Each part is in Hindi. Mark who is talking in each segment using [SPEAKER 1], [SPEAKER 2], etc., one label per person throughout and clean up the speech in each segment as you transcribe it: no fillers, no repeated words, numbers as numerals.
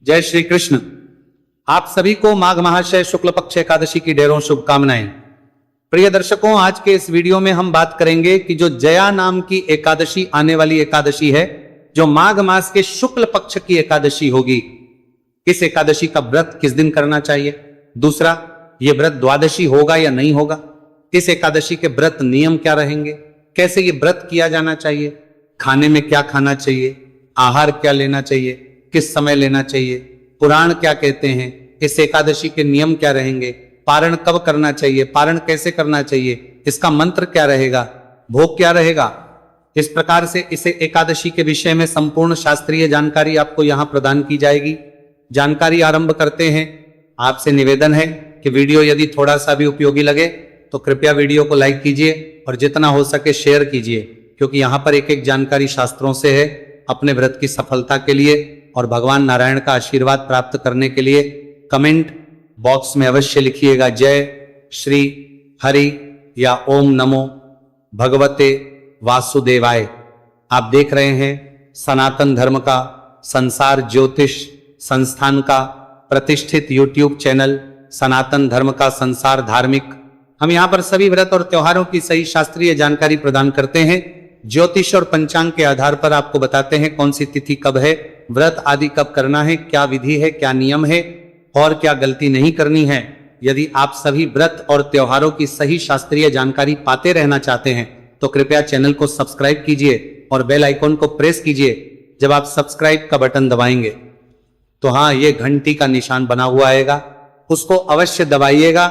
[SPEAKER 1] जय श्री कृष्ण। आप सभी को माघ महाशय शुक्ल पक्ष एकादशी की ढेरों शुभकामनाएं। प्रिय दर्शकों, आज के इस वीडियो में हम बात करेंगे कि जो जया नाम की एकादशी आने वाली एकादशी है, जो माघ मास के शुक्ल पक्ष की एकादशी होगी, इस एकादशी का व्रत किस दिन करना चाहिए। दूसरा, ये व्रत द्वादशी होगा या नहीं होगा। इस एकादशी के व्रत नियम क्या रहेंगे, कैसे ये व्रत किया जाना चाहिए, खाने में क्या खाना चाहिए, आहार क्या लेना चाहिए, किस समय लेना चाहिए, पुराण क्या कहते हैं, इस एकादशी के नियम क्या रहेंगे, पारण कब करना चाहिए, पारण कैसे करना चाहिए, इसका मंत्र क्या रहेगा, भोग क्या रहेगा। इस प्रकार से इस एकादशी के विषय में संपूर्ण शास्त्रीय जानकारी आपको यहां प्रदान की जाएगी। जानकारी आरंभ करते हैं। आपसे निवेदन है कि वीडियो यदि थोड़ा सा भी उपयोगी लगे तो कृपया वीडियो को लाइक कीजिए और जितना हो सके शेयर कीजिए, क्योंकि यहां पर एक एक जानकारी शास्त्रों से है। अपने व्रत की सफलता के लिए और भगवान नारायण का आशीर्वाद प्राप्त करने के लिए कमेंट बॉक्स में अवश्य लिखिएगा जय श्री हरि या ओम नमो भगवते वासुदेवाय। आप देख रहे हैं सनातन धर्म का संसार ज्योतिष संस्थान का प्रतिष्ठित यूट्यूब चैनल सनातन धर्म का संसार धार्मिक। हम यहाँ पर सभी व्रत और त्योहारों की सही शास्त्रीय जानकारी प्रदान करते हैं। ज्योतिष और पंचांग के आधार पर आपको बताते हैं कौन सी तिथि कब है, व्रत आदि कब करना है, क्या विधि है, क्या नियम है और क्या गलती नहीं करनी है। यदि आप सभी व्रत और त्योहारों की सही शास्त्रीय जानकारी पाते रहना चाहते हैं तो कृपया चैनल को सब्सक्राइब कीजिए और बेल आइकॉन को प्रेस कीजिए। जब आप सब्सक्राइब का बटन दबाएंगे तो हाँ, ये घंटी का निशान बना हुआ आएगा, उसको अवश्य दबाइएगा,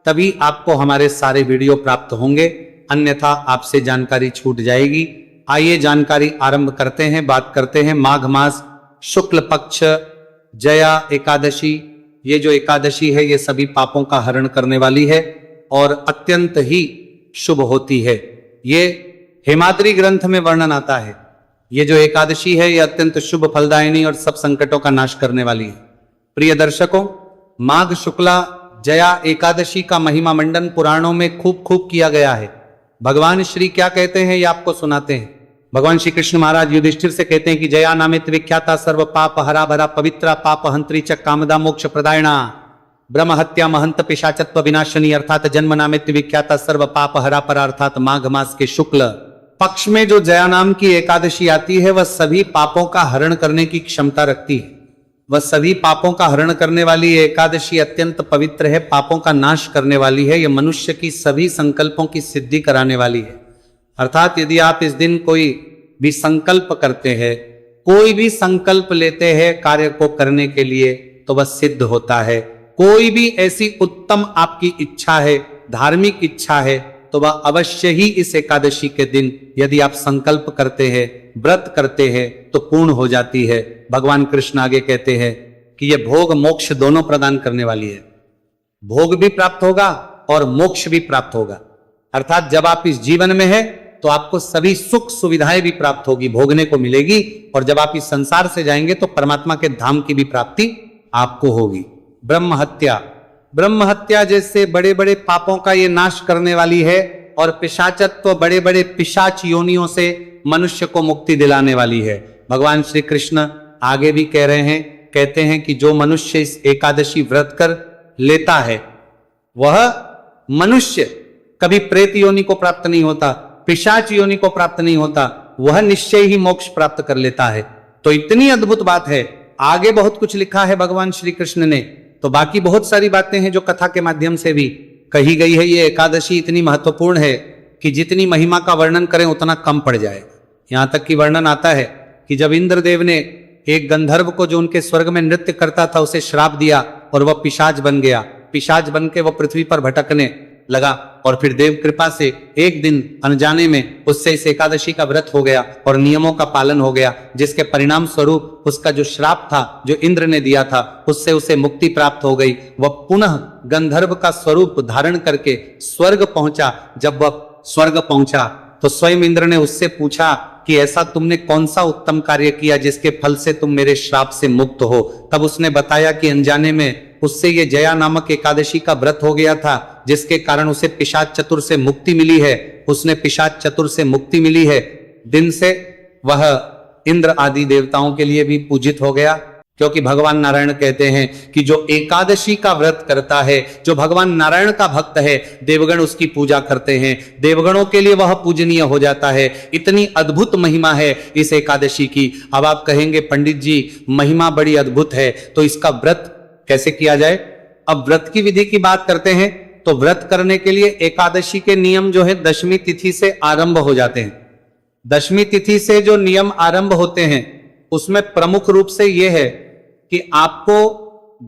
[SPEAKER 1] तभी आपको हमारे सारे वीडियो प्राप्त होंगे, अन्यथा आपसे जानकारी छूट जाएगी। आइए जानकारी आरंभ करते हैं। बात करते हैं माघ मास शुक्ल पक्ष जया एकादशी। ये जो एकादशी है ये सभी पापों का हरण करने वाली है और अत्यंत ही शुभ होती है। ये हेमाद्री ग्रंथ में वर्णन आता है। ये जो एकादशी है ये अत्यंत शुभ फलदायिनी और सब संकटों का नाश करने वाली है। प्रिय दर्शकों, माघ शुक्ला जया एकादशी का महिमा मंडन पुराणों में खूब खूब किया गया है। भगवान श्री क्या कहते हैं ये आपको सुनाते हैं। भगवान श्री कृष्ण महाराज युधिष्ठिर से कहते हैं कि जया नामित विख्याता सर्व पाप हरा भरा पवित्रा पाप हंत्री च कामदा मोक्ष प्रदायणा ब्रह्म हत्या महंत पिशाचत्व विनाशनी अर्थात जन्म नामित विख्याता सर्व पाप हरा परा अर्थात माघ मास के शुक्ल पक्ष में जो जया नाम की एकादशी आती है वह सभी पापों का हरण करने की क्षमता रखती है। वह सभी पापों का हरण करने वाली एकादशी अत्यंत पवित्र है, पापों का नाश करने वाली है। यह मनुष्य की सभी संकल्पों की सिद्धि कराने वाली है। अर्थात यदि आप इस दिन कोई भी संकल्प करते हैं, कोई भी संकल्प लेते हैं कार्य को करने के लिए, तो वह सिद्ध होता है। कोई भी ऐसी उत्तम आपकी इच्छा है, धार्मिक इच्छा है, तो वह अवश्य ही इस एकादशी के दिन यदि आप संकल्प करते हैं, व्रत करते हैं, तो पूर्ण हो जाती है। भगवान कृष्ण आगे कहते हैं कि यह भोग मोक्ष दोनों प्रदान करने वाली है। भोग भी प्राप्त होगा और मोक्ष भी प्राप्त होगा। अर्थात जब आप इस जीवन में हैं तो आपको सभी सुख सुविधाएं भी प्राप्त होगी, भोगने को मिलेगी, और जब आप इस संसार से जाएंगे तो परमात्मा के धाम की भी प्राप्ति आपको होगी। ब्रह्म हत्या जैसे बड़े बड़े पापों का ये नाश करने वाली है और पिशाचत्व बड़े बड़े पिशाच योनियों से मनुष्य को मुक्ति दिलाने वाली है। भगवान श्री कृष्ण आगे भी कह रहे हैं, कहते हैं कि जो मनुष्य इस एकादशी व्रत कर लेता है वह मनुष्य कभी प्रेत योनि को प्राप्त नहीं होता, पिशाच योनि को प्राप्त नहीं होता, वह निश्चय ही मोक्ष प्राप्त कर लेता है। तो इतनी अद्भुत बात है। आगे बहुत कुछ लिखा है भगवान श्री कृष्ण ने, तो बाकी बहुत सारी बातें हैं जो कथा के माध्यम से भी कही गई है। ये एकादशी इतनी महत्वपूर्ण है कि जितनी महिमा का वर्णन करें उतना कम पड़ जाए। यहां तक कि वर्णन आता है कि जब इंद्रदेव ने एक गंधर्व को जो उनके स्वर्ग में नृत्य करता था उसे श्राप दिया और वह पिशाच बन गया। पिशाच बन के वह पृथ्वी पर भटकने लगा और फिर देव कृपा से एक दिन अनजाने में उससे इस एकादशी का व्रत हो गया और नियमों का पालन हो गया, जिसके परिणाम स्वरूप उसका जो श्राप था जो इंद्र ने दिया था उससे उसे मुक्ति प्राप्त हो गई। वह पुनः गंधर्व का स्वरूप धारण करके स्वर्ग पहुंचा। जब वह स्वर्ग पहुंचा तो स्वयं इंद्र ने उससे पूछा कि ऐसा तुमने कौन सा उत्तम कार्य किया जिसके फल से तुम मेरे श्राप से मुक्त हो। तब उसने बताया कि अनजाने में उससे ये जया नामक एकादशी का व्रत हो गया था, जिसके कारण उसे पिशाच चतुर से मुक्ति मिली है। उसने पिशाच चतुर से मुक्ति मिली है, दिन से वह इंद्र आदि देवताओं के लिए भी पूजित हो गया क्योंकि भगवान नारायण कहते हैं कि जो एकादशी का व्रत करता है, जो भगवान नारायण का भक्त है, देवगण उसकी पूजा करते हैं, देवगणों के लिए वह पूजनीय हो जाता है। इतनी अद्भुत महिमा है इस एकादशी की। अब आप कहेंगे पंडित जी महिमा बड़ी अद्भुत है, तो इसका व्रत कैसे किया जाए? अब व्रत की विधि की बात करते हैं तो व्रत करने के लिए एकादशी के नियम जो है दशमी तिथि से आरंभ हो जाते हैं। दशमी तिथि से जो नियम आरंभ होते हैं उसमें प्रमुख रूप से यह है कि आपको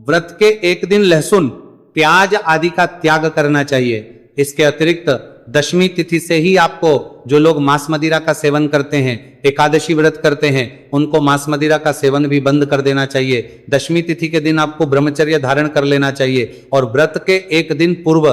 [SPEAKER 1] व्रत के एक दिन लहसुन, प्याज आदि का त्याग करना चाहिए। इसके अतिरिक्त दशमी तिथि से ही आपको, जो लोग मांस मदिरा का सेवन करते हैं, एकादशी व्रत करते हैं, उनको मांस मदिरा का सेवन भी बंद कर देना चाहिए। दशमी तिथि के दिन आपको ब्रह्मचर्य धारण कर लेना चाहिए और व्रत के एक दिन पूर्व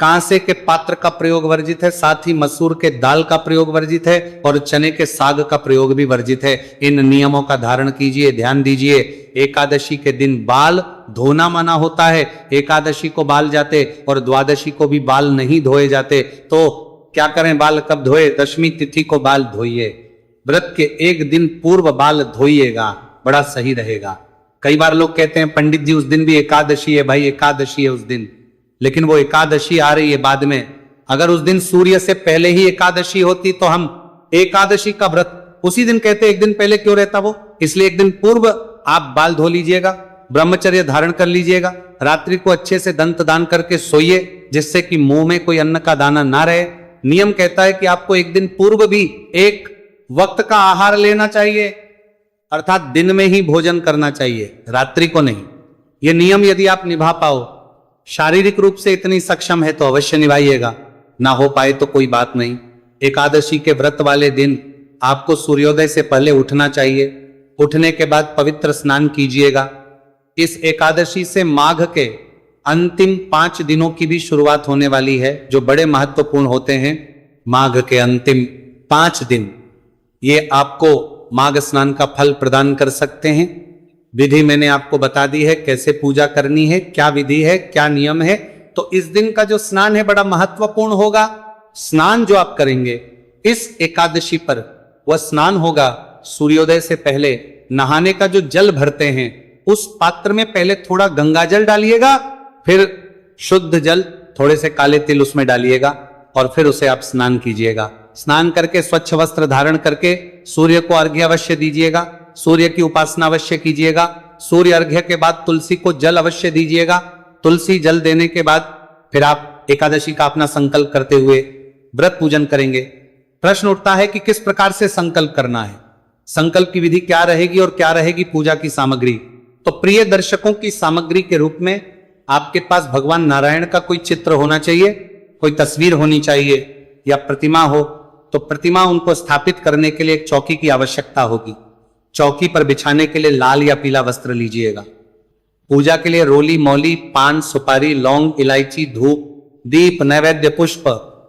[SPEAKER 1] कांसे के पात्र का प्रयोग वर्जित है, साथ ही मसूर के दाल का प्रयोग वर्जित है और चने के साग का प्रयोग भी वर्जित है। इन नियमों का धारण कीजिए, ध्यान दीजिए। एकादशी के दिन बाल धोना मना होता है। एकादशी को बाल जाते और द्वादशी को भी बाल नहीं धोए जाते। तो क्या करें, बाल कब धोए? दशमी तिथि को बाल धोइए। व्रत के एक दिन पूर्व बाल धोइएगा, बड़ा सही रहेगा। कई बार लोग कहते हैं पंडित जी उस दिन भी एकादशी है। भाई एकादशी है उस दिन, लेकिन वो एकादशी आ रही है बाद में। अगर उस दिन सूर्य से पहले ही एकादशी होती तो हम एकादशी का व्रत उसी दिन कहते, एक दिन पहले क्यों रहता वो? इसलिए एक दिन पूर्व आप बाल धो लीजिएगा, ब्रह्मचर्य धारण कर लीजिएगा, रात्रि को अच्छे से दंत दान करके सोइए, जिससे कि मुंह में कोई अन्न का दाना ना रहे। नियम कहता है कि आपको एक दिन पूर्व भी एक वक्त का आहार लेना चाहिए, अर्थात दिन में ही भोजन करना चाहिए, रात्रि को नहीं। यह नियम यदि आप निभा पाओ, शारीरिक रूप से इतनी सक्षम है तो अवश्य निभाइएगा, ना हो पाए तो कोई बात नहीं। एकादशी के व्रत वाले दिन आपको सूर्योदय से पहले उठना चाहिए। उठने के बाद पवित्र स्नान कीजिएगा। इस एकादशी से माघ के अंतिम 5 दिनों की भी शुरुआत होने वाली है, जो बड़े महत्वपूर्ण होते हैं। माघ के अंतिम 5 दिन ये आपको माघ स्नान का फल प्रदान कर सकते हैं। विधि मैंने आपको बता दी है, कैसे पूजा करनी है, क्या विधि है, क्या नियम है। तो इस दिन का जो स्नान है बड़ा महत्वपूर्ण होगा। स्नान जो आप करेंगे इस एकादशी पर, वह स्नान होगा सूर्योदय से पहले। नहाने का जो जल भरते हैं उस पात्र में पहले थोड़ा गंगा जल डालिएगा, फिर शुद्ध जल, थोड़े से काले तिल उसमें डालिएगा और फिर उसे आप स्नान कीजिएगा। स्नान करके स्वच्छ वस्त्र धारण करके सूर्य को अर्घ्य अवश्य दीजिएगा, सूर्य की उपासना अवश्य कीजिएगा। सूर्य अर्घ्य के बाद तुलसी को जल अवश्य दीजिएगा। तुलसी जल देने के बाद फिर आप एकादशी का अपना संकल्प करते हुए व्रत पूजन करेंगे। प्रश्न उठता है कि किस प्रकार से संकल्प करना है, संकल्प की विधि क्या रहेगी और क्या रहेगी पूजा की सामग्री। तो प्रिय दर्शकों की सामग्री के रूप में आपके पास भगवान नारायण का कोई चित्र होना चाहिए, कोई तस्वीर होनी चाहिए या प्रतिमा हो। तो प्रतिमा उनको स्थापित करने के लिए एक चौकी की आवश्यकता होगी। चौकी पर बिछाने के लिए लाल या पीला वस्त्र लीजिएगा। पूजा के लिए रोली, मौली, पान, सुपारी, लौंग, इलायची, धूप, दीप, नैवेद्य, पुष्प,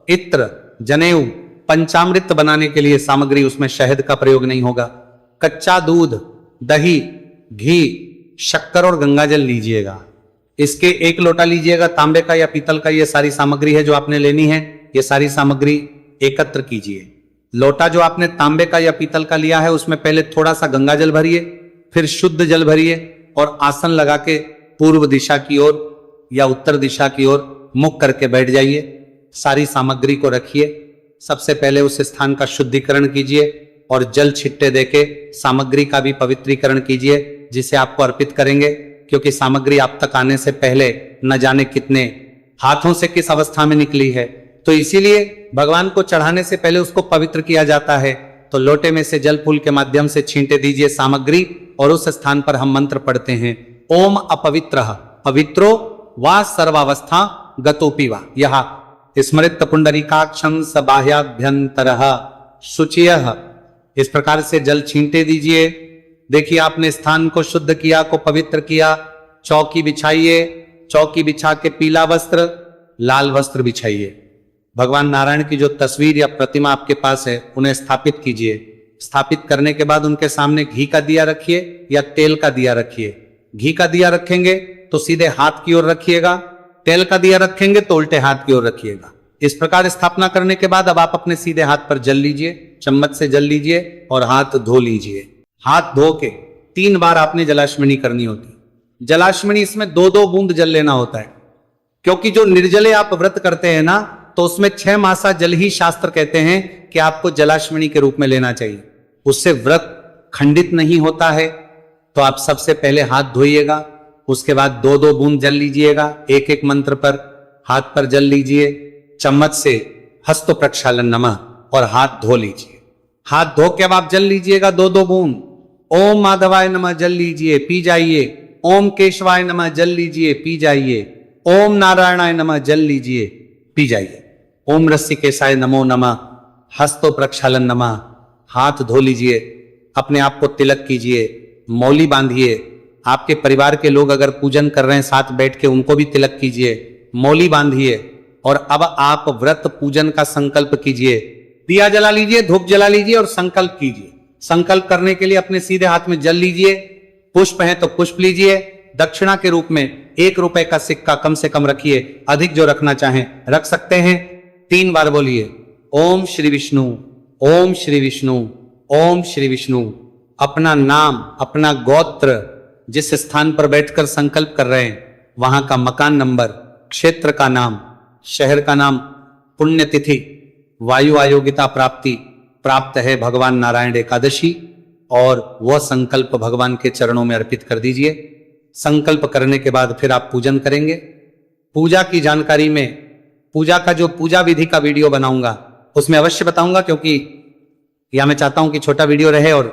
[SPEAKER 1] इत्र, जनेऊ, पंचामृत बनाने के लिए सामग्री, उसमें शहद का प्रयोग नहीं होगा। कच्चा दूध, दही, घी, शक्कर और गंगाजल लीजिएगा। इसके 1 लोटा लीजिएगा, तांबे का या पीतल का। ये सारी सामग्री है जो आपने लेनी है। ये सारी सामग्री एकत्र कीजिए। लोटा जो आपने तांबे का या पीतल का लिया है उसमें पहले थोड़ा सा गंगाजल भरिए, फिर शुद्ध जल भरिए और आसन लगा के पूर्व दिशा की ओर या उत्तर दिशा की ओर मुख करके बैठ जाइए। सारी सामग्री को रखिए। सबसे पहले उस स्थान का शुद्धिकरण कीजिए और जल छिट्टे देके सामग्री का भी पवित्रीकरण कीजिए जिसे आपको अर्पित करेंगे, क्योंकि सामग्री आप तक आने से पहले न जाने कितने हाथों से किस अवस्था में निकली है। तो इसीलिए भगवान को चढ़ाने से पहले उसको पवित्र किया जाता है। तो लोटे में से जल फूल के माध्यम से छींटे दीजिए सामग्री और उस स्थान पर हम मंत्र पढ़ते हैं, ओम अपवित्रः पवित्रो वा सर्वावस्था गतोपि वा यह स्मृत पुंडरीकाक्षं स बाह्याभ्यंतरः शुचियः। इस प्रकार से जल छींटे दीजिए। देखिए आपने स्थान को शुद्ध किया, को पवित्र किया। चौकी बिछाइए। चौकी बिछा के पीला वस्त्र, लाल वस्त्र बिछाइए। भगवान नारायण की जो तस्वीर या प्रतिमा आपके पास है उन्हें स्थापित कीजिए। स्थापित करने के बाद उनके सामने घी का दिया रखिए या तेल का दिया रखिए। घी का दिया रखेंगे तो सीधे हाथ की ओर रखिएगा, तेल का दिया रखेंगे तो उल्टे हाथ की ओर रखिएगा। इस प्रकार स्थापना करने के बाद अब आप अपने सीधे हाथ पर जल लीजिए, चम्मच से जल लीजिए और हाथ धो लीजिए। हाथ धो के 3 बार आपने जलाशमणि करनी होती। जलाशमणि इसमें 2-2 बूंद जल लेना होता है, क्योंकि जो निर्जले आप व्रत करते हैं ना, तो उसमें 6 मासा जल ही शास्त्र कहते हैं कि आपको जलाशमणि के रूप में लेना चाहिए। उससे व्रत खंडित नहीं होता है। तो आप सबसे पहले हाथ धोइएगा, उसके बाद 2-2 बूंद जल लीजिएगा, एक-एक मंत्र पर हाथ पर जल लीजिए, चम्मच से हस्त प्रक्षालन नमः और हाथ धो लीजिए। हाथ धो के अब आप जल लीजिएगा 2-2 बूंद। ओम माधवाय नमः जल लीजिए, पी जाइए। ओम केशवाय नमः जल लीजिए, पी जाइए। ओम नारायणाय नमः जल लीजिए, पी जाइए। ओम ऋषिकेशाय नमो नमः, हस्तो प्रक्षालन नमः, हाथ धो लीजिए। अपने आप को तिलक कीजिए, मौली बांधिए। आपके परिवार के लोग अगर पूजन कर रहे हैं साथ बैठ के, उनको भी तिलक कीजिए, मौली बांधिए। और अब आप व्रत पूजन का संकल्प कीजिए। दिया जला लीजिए, धूप जला लीजिए और संकल्प कीजिए। संकल्प करने के लिए अपने सीधे हाथ में जल लीजिए, पुष्प है तो पुष्प लीजिए। दक्षिणा के रूप में 1 रुपए का सिक्का कम से कम रखिए, अधिक जो रखना चाहें रख सकते हैं। 3 बार बोलिए ओम श्री विष्णु, ओम श्री विष्णु, ओम श्री विष्णु। अपना नाम, अपना गोत्र, जिस स्थान पर बैठकर संकल्प कर रहे हैं वहां का मकान नंबर, क्षेत्र का नाम, शहर का नाम, पुण्यतिथि, वायु आयोगिता प्राप्ति प्राप्त है भगवान नारायण एकादशी, और वह संकल्प भगवान के चरणों में अर्पित कर दीजिए। संकल्प करने के बाद फिर आप पूजन करेंगे। पूजा की जानकारी में पूजा का जो पूजा विधि का वीडियो बनाऊंगा उसमें अवश्य बताऊंगा, क्योंकि या मैं चाहता हूं कि छोटा वीडियो रहे और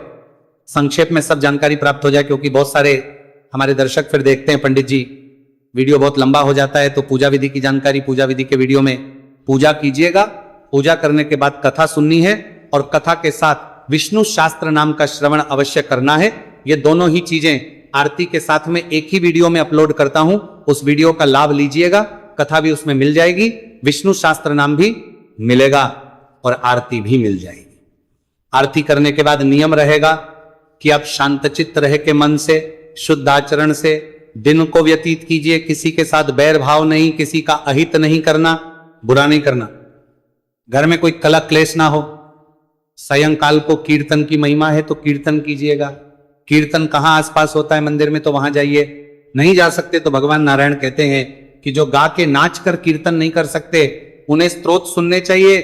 [SPEAKER 1] संक्षेप में सब जानकारी प्राप्त हो जाए, क्योंकि बहुत सारे हमारे दर्शक फिर देखते हैं पंडित जी वीडियो बहुत लंबा हो जाता है। तो पूजा विधि की जानकारी पूजा विधि के वीडियो में पूजा कीजिएगा। पूजा करने के बाद कथा सुननी है और कथा के साथ विष्णु शास्त्र नाम का श्रवण अवश्य करना है। ये दोनों ही चीजें आरती के साथ में एक ही वीडियो में अपलोड करता हूं, उस वीडियो का लाभ लीजिएगा। कथा भी उसमें मिल जाएगी, विष्णु शास्त्र नाम भी मिलेगा और आरती भी मिल जाएगी। आरती करने के बाद नियम रहेगा कि आप शांतचित्त रह के मन से, शुद्ध आचरण से दिन को व्यतीत कीजिए। किसी के साथ बैर भाव नहीं, किसी का अहित नहीं करना, बुरा नहीं करना। घर में कोई कलह क्लेश ना हो। सायंकाल को कीर्तन की महिमा है तो कीर्तन कीजिएगा। कीर्तन कहाँ आसपास होता है मंदिर में तो वहां जाइए। नहीं जा सकते तो भगवान नारायण कहते हैं कि जो गा के नाच कर कीर्तन नहीं कर सकते उन्हें स्तोत्र सुनने चाहिए।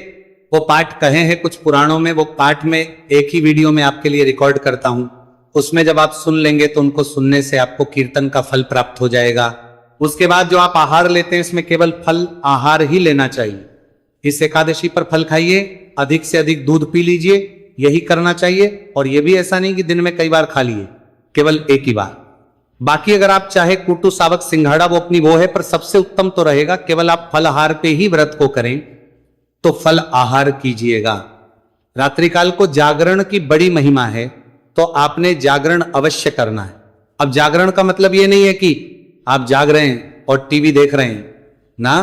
[SPEAKER 1] वो पाठ कहे हैं कुछ पुराणों में, वो पाठ में एक ही वीडियो में आपके लिए रिकॉर्ड करता हूं। उसमें जब आप सुन लेंगे तो उनको सुनने से आपको कीर्तन का फल प्राप्त हो जाएगा। उसके बाद जो आप आहार लेते हैं इसमें केवल फल आहार ही लेना चाहिए। इस एकादशी पर फल खाइए, अधिक से अधिक दूध पी लीजिए, यही करना चाहिए। और यह भी ऐसा नहीं कि दिन में कई बार खा लिए, केवल एक ही बार। बाकी अगर आप चाहे कुटू सावक सिंघाड़ा वो अपनी वो है, पर सबसे उत्तम तो रहेगा केवल आप फल आहार पे ही व्रत को करें, तो फल आहार कीजिएगा। रात्रिकाल को जागरण की बड़ी महिमा है, तो आपने जागरण अवश्य करना है। अब जागरण का मतलब ये नहीं है कि आप जाग रहे हैं और टीवी देख रहे हैं ना,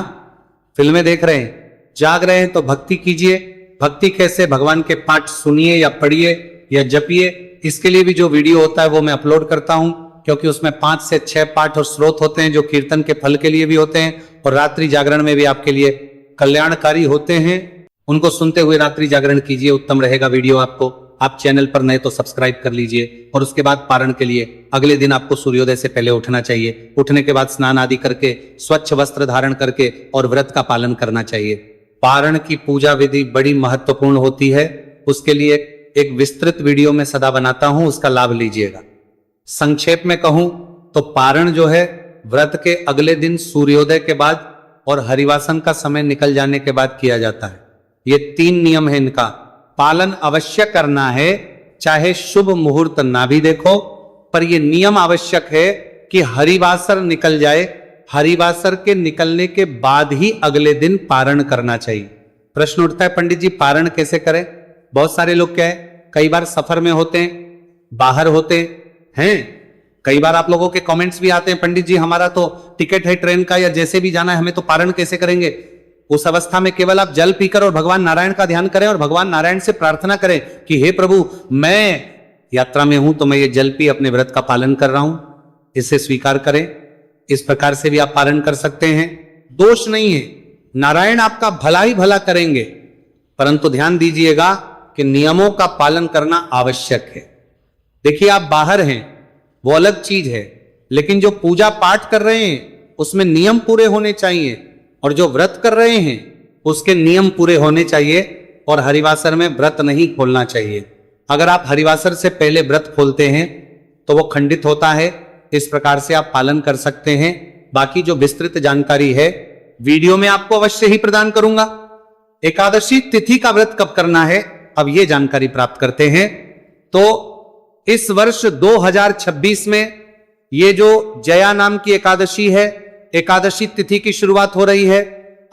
[SPEAKER 1] फिल्में देख रहे हैं। जाग रहे हैं तो भक्ति कीजिए। भक्ति कैसे? भगवान के पाठ सुनिए या पढ़िए या जपिए। इसके लिए भी जो वीडियो होता है वो मैं अपलोड करता हूं, क्योंकि उसमें 5 से 6 पाठ और स्रोत होते हैं जो कीर्तन के फल के लिए भी होते हैं और रात्रि जागरण में भी आपके लिए कल्याणकारी होते हैं। उनको सुनते हुए रात्रि जागरण कीजिए, उत्तम रहेगा वीडियो आपको। आप चैनल पर नए तो सब्सक्राइब कर लीजिए। और उसके बाद पारण के लिए अगले दिन आपको सूर्योदय से पहले उठना चाहिए। उठने के बाद स्नान आदि करके स्वच्छ वस्त्र धारण करके और व्रत का पालन करना चाहिए। पारण की पूजा विधि बड़ी महत्वपूर्ण होती है, उसके लिए एक विस्तृत वीडियो में सदा बनाता हूं, उसका लाभ लीजिएगा। संक्षेप में कहूं तो पारण जो है व्रत के अगले दिन सूर्योदय के बाद और हरिवासन का समय निकल जाने के बाद किया जाता है। ये 3 नियम है, इनका पालन अवश्य करना है, चाहे शुभ मुहूर्त ना भी देखो, पर यह नियम आवश्यक है कि हरिवासर निकल जाए। हरिवासर के निकलने के बाद ही अगले दिन पारण करना चाहिए। प्रश्न उठता है पंडित जी पारण कैसे करें? बहुत सारे लोग क्या है, कई बार सफर में होते हैं, बाहर होते हैं। कई बार आप लोगों के कमेंट्स भी आते हैं पंडित जी हमारा तो टिकट है ट्रेन का या जैसे भी जाना है, हमें तो पारण कैसे करेंगे? उस अवस्था में केवल आप जल पीकर और भगवान नारायण का ध्यान करें और भगवान नारायण से प्रार्थना करें कि हे प्रभु, मैं यात्रा में हूं तो मैं ये जल पी अपने व्रत का पालन कर रहा हूं, इसे स्वीकार करें। इस प्रकार से भी आप पालन कर सकते हैं, दोष नहीं है। नारायण आपका भला ही भला करेंगे, परंतु ध्यान दीजिएगा कि नियमों का पालन करना आवश्यक है। देखिए आप बाहर हैं, वो अलग चीज है, लेकिन जो पूजा पाठ कर रहे हैं उसमें नियम पूरे होने चाहिए, और जो व्रत कर रहे हैं उसके नियम पूरे होने चाहिए, और हरिवासर में व्रत नहीं खोलना चाहिए। अगर आप हरिवासर से पहले व्रत खोलते हैं तो वो खंडित होता है। इस प्रकार से आप पालन कर सकते हैं। बाकी जो विस्तृत जानकारी है वीडियो में आपको अवश्य ही प्रदान करूंगा। एकादशी तिथि का व्रत कब करना है, अब ये जानकारी प्राप्त करते हैं। तो इस वर्ष 2026 में ये जो जया नाम की एकादशी है, एकादशी तिथि की शुरुआत हो रही है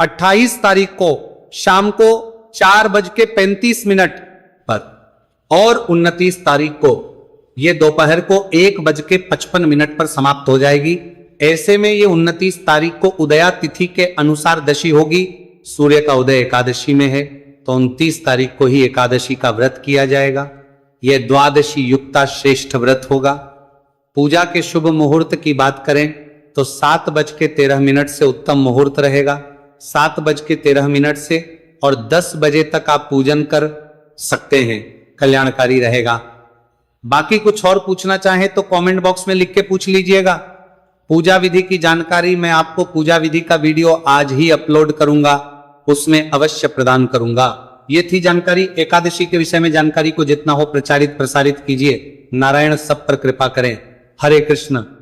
[SPEAKER 1] 28 तारीख को शाम को 4:35 पर, और 29 तारीख को ये दोपहर को 1:55 पर समाप्त हो जाएगी। ऐसे में ये 29 तारीख को उदया तिथि के अनुसार दशी होगी। सूर्य का उदय एकादशी में है, तो 29 तारीख को ही एकादशी का व्रत किया जाएगा। यह द्वादशी युक्ता श्रेष्ठ व्रत होगा। पूजा के शुभ मुहूर्त की बात करें तो 7:13 से उत्तम मुहूर्त रहेगा। 7:13 से और 10 बजे तक आप पूजन कर सकते हैं, कल्याणकारी रहेगा। बाकी कुछ और पूछना चाहें तो कमेंट बॉक्स में लिख के पूछ लीजिएगा। पूजा विधि की जानकारी मैं आपको पूजा विधि का वीडियो आज ही अपलोड करूंगा, उसमें अवश्य प्रदान करूंगा। ये थी जानकारी एकादशी के विषय में। जानकारी को जितना हो प्रचारित प्रसारित कीजिए। नारायण सब पर कृपा करें। हरे कृष्ण।